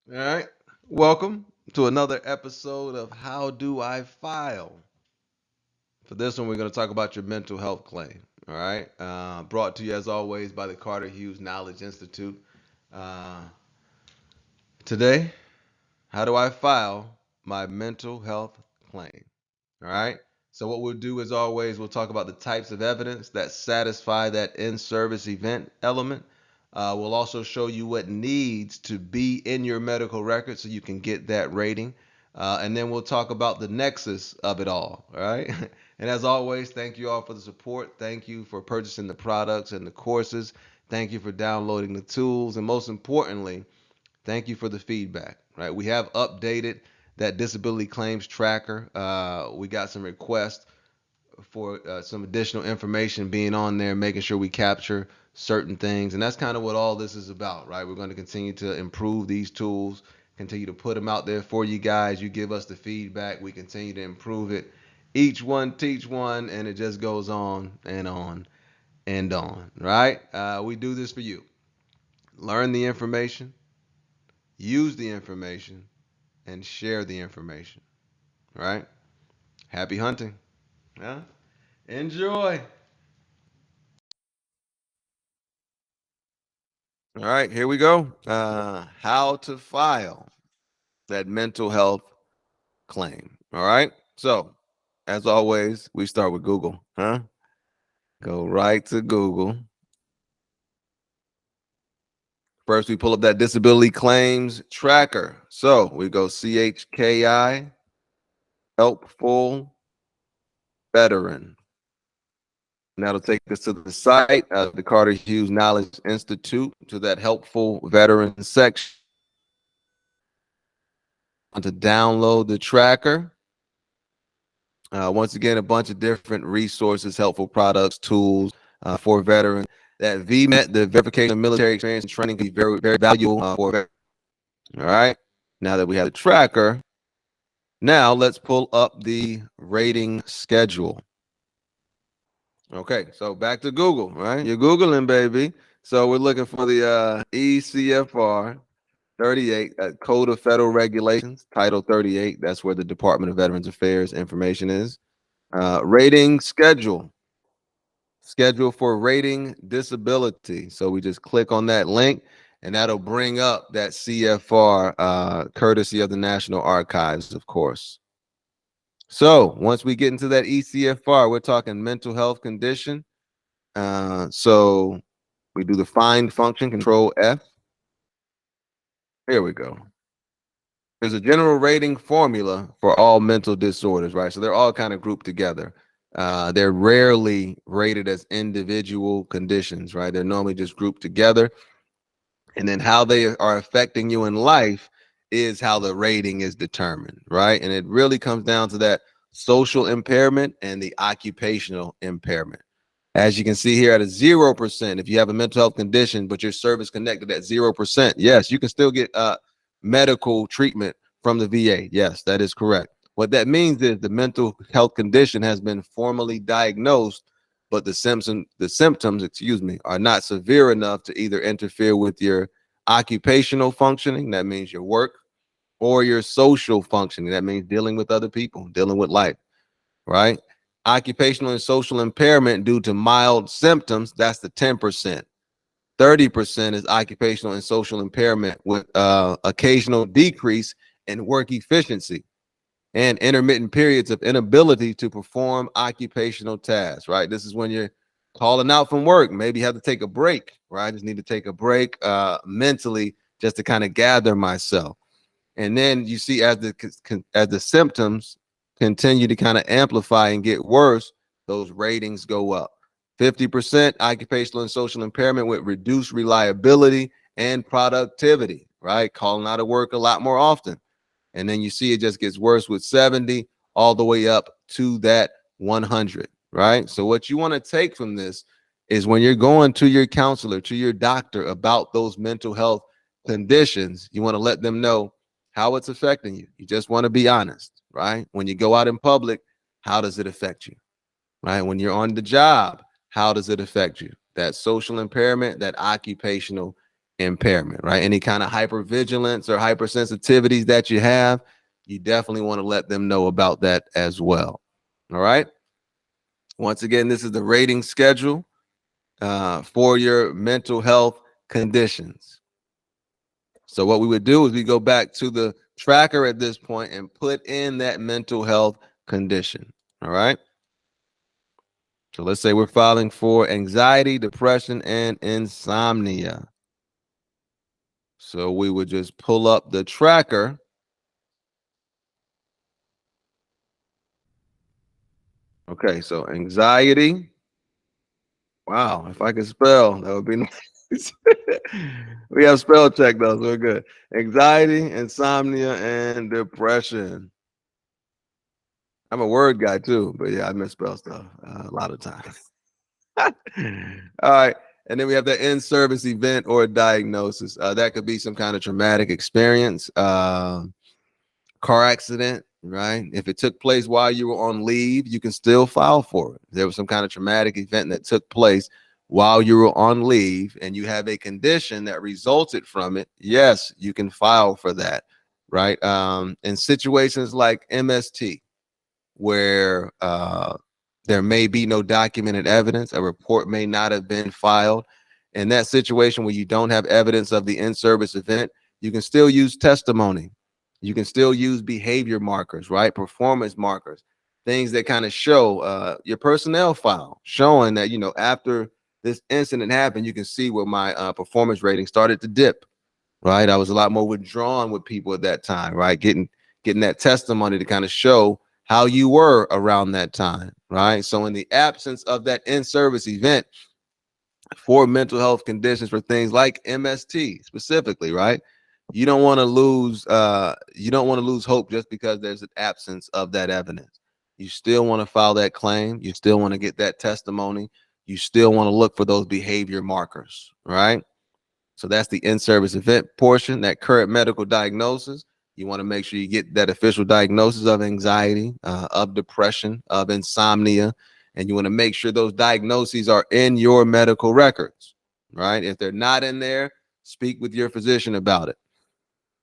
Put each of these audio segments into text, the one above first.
All right. Welcome to another episode of How Do I File? For this one, we're going to talk about your mental health claim. All right. Brought to you, as always, by the Carter Hughes Knowledge Institute. Uh, Today, how do I file my mental health claim? All right. So, what we'll do, as always, we'll talk about the types of evidence that satisfy that in service event element. We'll also show you what needs to be in your medical record so you can get that rating. And then we'll talk about the nexus of it all. All right. And as always, thank you all for the support. Thank you for purchasing the products and the courses. Thank you for downloading the tools. And most importantly, thank you for the feedback. Right, we have updated that disability claims tracker. We got some requests for some additional information being on there, making sure we capture certain things, and that's kind of what all this is about, right? We're going to continue to improve these tools, continue to put them out there for you guys. You give us the feedback, we continue to improve it. Each one teach one, and it just goes on and on and on, right? We do this for you. Learn the information, use the information, and share the information. Right? Happy hunting. Yeah. Enjoy. All right, here we go. How to file that mental health claim. All right. So, as always, we start with Google. Huh? Go right to Google. First, we pull up that disability claims tracker. So we go CHKI, helpful veteran. And that'll take us to the site, the Carter Hughes Knowledge Institute, to that helpful veteran section. To download the tracker. Once again, a bunch of different resources, helpful products, tools for veterans. That VMET, the verification of military experience and training, can be very, very valuable for veterans. All right. Now that we have the tracker, now let's pull up the rating schedule. Okay, so back to Google, right? You're Googling, baby. So we're looking for the ECFR 38, Code of Federal Regulations, Title 38. That's where the Department of Veterans Affairs information is. Rating schedule for rating disability. So we just click on that link and that'll bring up that CFR, courtesy of the National Archives, of course. So once we get into that ECFR, we're talking mental health condition. So we do the find function, control F. Here we go. There's a general rating formula for all mental disorders, right? So they're all kind of grouped together. They're rarely rated as individual conditions, right? They're normally just grouped together. And then how they are affecting you in life is how the rating is determined, right? And it really comes down to that social impairment and the occupational impairment. As you can see here at a 0%, if you have a mental health condition, but your service connected at 0%, yes, you can still get medical treatment from the VA. Yes, that is correct. What that means is the mental health condition has been formally diagnosed, but the symptoms, excuse me, are not severe enough to either interfere with your occupational functioning, that means your work, or your social functioning, that means dealing with other people, dealing with life, right? Occupational and social impairment due to mild symptoms, that's the 10%. 30% is occupational and social impairment with occasional decrease in work efficiency and intermittent periods of inability to perform occupational tasks, right? This is when you're calling out from work, maybe you have to take a break, right? I just need to take a break mentally just to kind of gather myself. And then you see as the symptoms continue to kind of amplify and get worse, those ratings go up. 50% occupational and social impairment with reduced reliability and productivity, right? Calling out of work a lot more often. And then you see it just gets worse with 70 all the way up to that 100, right? So what you want to take from this is when you're going to your counselor, to your doctor about those mental health conditions, you want to let them know how it's affecting you. You just want to be honest, right? When you go out in public, how does it affect you, right? When you're on the job, how does it affect you? That social impairment, that occupational impairment, right? Any kind of hypervigilance or hypersensitivities that you have, you definitely want to let them know about that as well. All right. Once again, this is the rating schedule for your mental health conditions. So what we would do is we go back to the tracker at this point and put in that mental health condition. All right. So let's say we're filing for anxiety, depression, and insomnia. So we would just pull up the tracker. Okay, so anxiety. Wow, if I could spell, that would be nice. We have spell check though, so we're good. Anxiety, insomnia, and depression. I'm a word guy too, but yeah, I misspell stuff a lot of times. All right. And then we have the in-service event or diagnosis. That could be some kind of traumatic experience, car accident, right? If it took place while you were on leave, you can still file for it. There was some kind of traumatic event that took place while you were on leave and you have a condition that resulted from it. Yes, you can file for that, right? In situations like MST, where there may be no documented evidence, a report may not have been filed. In that situation where you don't have evidence of the in-service event, you can still use testimony. You can still use behavior markers, right? Performance markers, things that kind of show your personnel file, showing that, after this incident happened, you can see where my performance rating started to dip, right? I was a lot more withdrawn with people at that time, right? Getting that testimony to kind of show how you were around that time, right? So in the absence of that in-service event for mental health conditions, for things like MST specifically, right? You don't want to lose hope just because there's an absence of that evidence. You still want to file that claim, you still want to get that testimony, you still want to look for those behavior markers, right? So that's the in-service event portion, that current medical diagnosis. You want to make sure you get that official diagnosis of anxiety, of depression, of insomnia, and you want to make sure those diagnoses are in your medical records, right? If they're not in there, speak with your physician about it.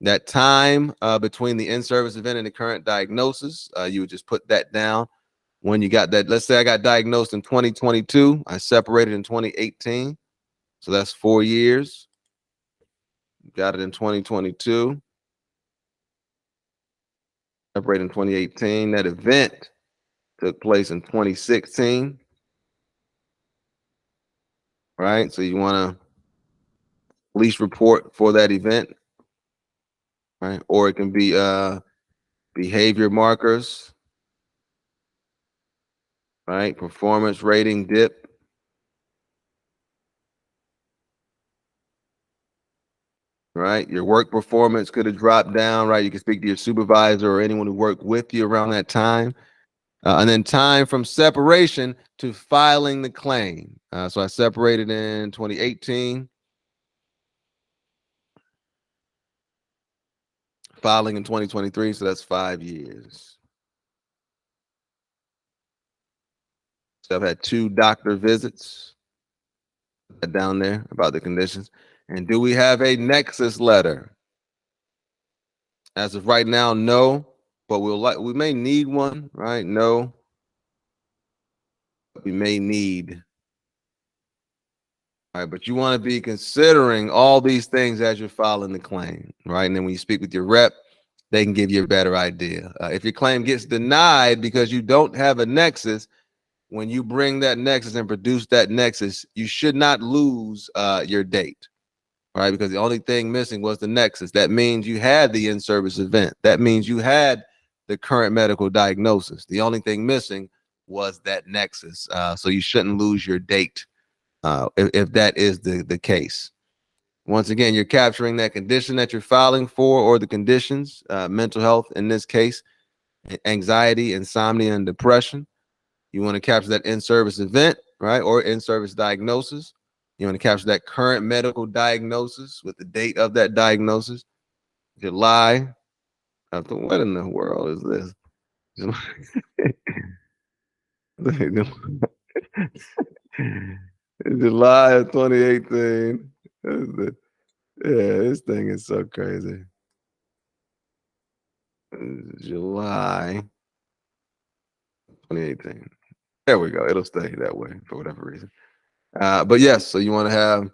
That time between the in-service event and the current diagnosis, you would just put that down when you got that. Let's say I got diagnosed in 2022. I separated in 2018. So that's 4 years. Got it in 2022. Separated in 2018. That event took place in 2016. Right. So you want to police report for that event. Right. Or it can be behavior markers. Right. Performance rating dip. Right. Your work performance could have dropped down. Right. You can speak to your supervisor or anyone who worked with you around that time. And then time from separation to filing the claim. So I separated in 2018, filing in 2023. So that's 5 years. So I've had 2 doctor visits down there about the conditions. And do we have a nexus letter? As of right now, no. But we may need one, right? No. We may need. All right, but you want to be considering all these things as you're filing the claim, right? And then when you speak with your rep, they can give you a better idea. If your claim gets denied because you don't have a nexus, when you bring that nexus and produce that nexus, you should not lose your date, right? Because the only thing missing was the nexus. That means you had the in-service event. That means you had the current medical diagnosis. The only thing missing was that nexus. So you shouldn't lose your date if that is the case. Once again, you're capturing that condition that you're filing for or the conditions, mental health in this case, anxiety, insomnia, and depression. You want to capture that in-service event, right, or in-service diagnosis. You want to capture that current medical diagnosis with the date of that diagnosis. July. What in the world is this? July of 2018. Yeah, this thing is so crazy. July 2018. There we go. It'll stay that way for whatever reason. But yes, so you want to have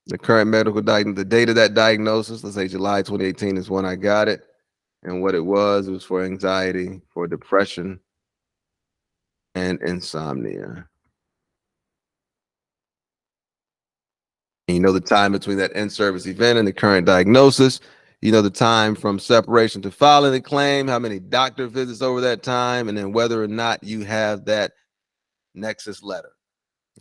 the current medical diagnosis, the date of that diagnosis. Let's say July 2018 is when I got it. And what it was for anxiety, for depression, and insomnia. And you know the time between that in-service event and the current diagnosis. You know the time from separation to filing the claim, how many doctor visits over that time, and then whether or not you have that nexus letter.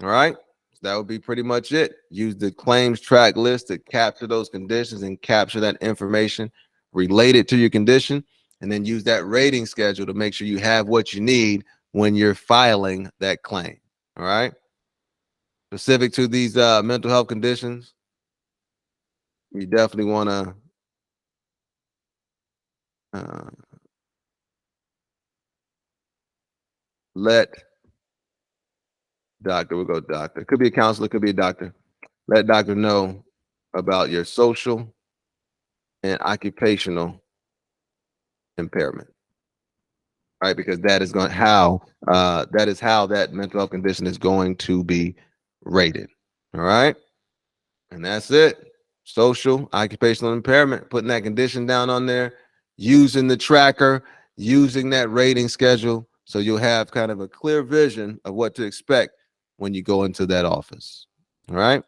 All right. That would be pretty much it. Use the claims track list to capture those conditions and capture that information related to your condition. And then use that rating schedule to make sure you have what you need when you're filing that claim. All right. Specific to these mental health conditions, you definitely want to uh, let doctor, we'll go doctor. It could be a counselor, could be a doctor. Let doctor know about your social and occupational impairment. Right? Because that is going that is how that mental health condition is going to be rated. All right. And that's it. Social, occupational impairment, putting that condition down on there, using the tracker, using that rating schedule. So you'll have kind of a clear vision of what to expect when you go into that office. All right.